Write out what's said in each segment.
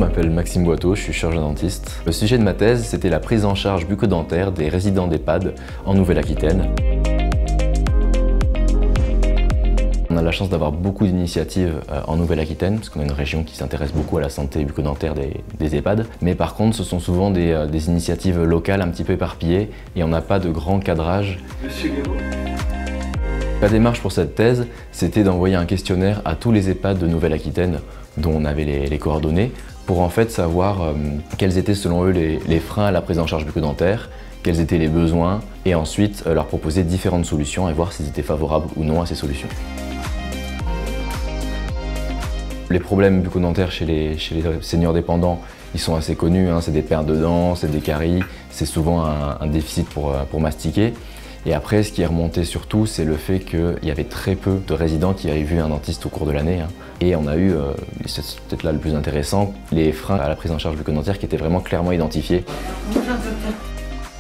m'appelle Maxime Boiteau, je suis chirurgien dentiste. Le sujet de ma thèse, c'était la prise en charge bucco-dentaire des résidents d'EHPAD en Nouvelle-Aquitaine. On a la chance d'avoir beaucoup d'initiatives en Nouvelle-Aquitaine, parce qu'on a une région qui s'intéresse beaucoup à la santé bucco-dentaire des EHPAD. Mais par contre, ce sont souvent des initiatives locales un petit peu éparpillées et on n'a pas de grand cadrage. La démarche pour cette thèse, c'était d'envoyer un questionnaire à tous les EHPAD de Nouvelle-Aquitaine dont on avait les coordonnées, pour en fait savoir quels étaient selon eux les freins à la prise en charge bucco-dentaire, quels étaient les besoins, et ensuite leur proposer différentes solutions et voir s'ils étaient favorables ou non à ces solutions. Les problèmes bucco-dentaires chez les seniors dépendants, ils sont assez connus, hein, c'est des pertes de dents, c'est des caries, c'est souvent un déficit pour mastiquer. Et après, ce qui est remonté surtout, c'est le fait qu'il y avait très peu de résidents qui avaient vu un dentiste au cours de l'année. Hein. Et on a eu, c'est peut-être là le plus intéressant, les freins à la prise en charge bucco-dentaire qui étaient vraiment clairement identifiés.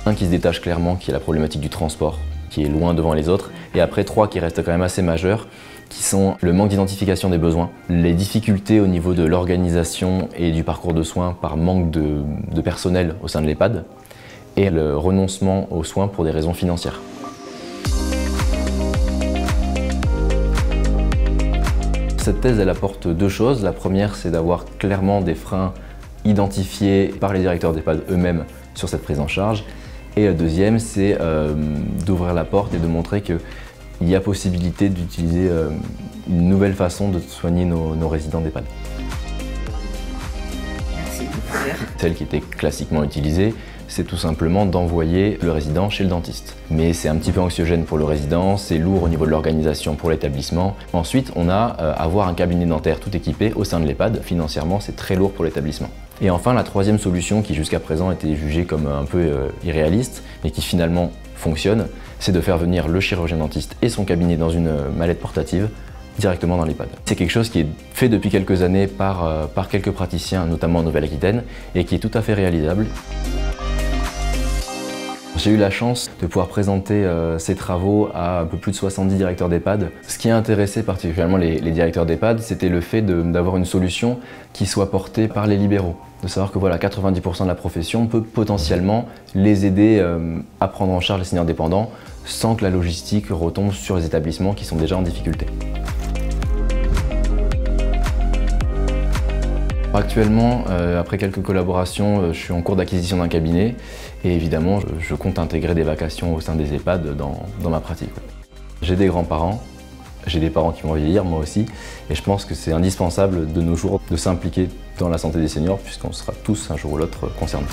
Un qui se détache clairement, qui est la problématique du transport, qui est loin devant les autres. Et après, trois qui restent quand même assez majeurs, qui sont le manque d'identification des besoins, les difficultés au niveau de l'organisation et du parcours de soins par manque de personnel au sein de l'EHPAD, et le renoncement aux soins pour des raisons financières. Cette thèse, elle apporte deux choses. La première, c'est d'avoir clairement des freins identifiés par les directeurs d'EHPAD eux-mêmes sur cette prise en charge. Et la deuxième, c'est d'ouvrir la porte et de montrer qu'il y a possibilité d'utiliser une nouvelle façon de soigner nos résidents d'EHPAD. Merci. Celle qui était classiquement utilisée, c'est tout simplement d'envoyer le résident chez le dentiste. Mais c'est un petit peu anxiogène pour le résident, c'est lourd au niveau de l'organisation pour l'établissement. Ensuite, on a avoir un cabinet dentaire tout équipé au sein de l'EHPAD. Financièrement, c'est très lourd pour l'établissement. Et enfin, la troisième solution qui jusqu'à présent était jugée comme un peu irréaliste, mais qui finalement fonctionne, c'est de faire venir le chirurgien dentiste et son cabinet dans une mallette portative directement dans l'EHPAD. C'est quelque chose qui est fait depuis quelques années par quelques praticiens, notamment en Nouvelle-Aquitaine, et qui est tout à fait réalisable. J'ai eu la chance de pouvoir présenter ces travaux à un peu plus de 70 directeurs d'EHPAD. Ce qui a intéressé particulièrement les directeurs d'EHPAD, c'était le fait d'avoir une solution qui soit portée par les libéraux. De savoir que voilà, 90% de la profession peut potentiellement les aider à prendre en charge les seniors dépendants sans que la logistique retombe sur les établissements qui sont déjà en difficulté. Actuellement, après quelques collaborations, je suis en cours d'acquisition d'un cabinet et évidemment, je compte intégrer des vacations au sein des EHPAD dans ma pratique. J'ai des grands-parents, j'ai des parents qui vont vieillir, moi aussi, et je pense que c'est indispensable de nos jours de s'impliquer dans la santé des seniors puisqu'on sera tous un jour ou l'autre concernés.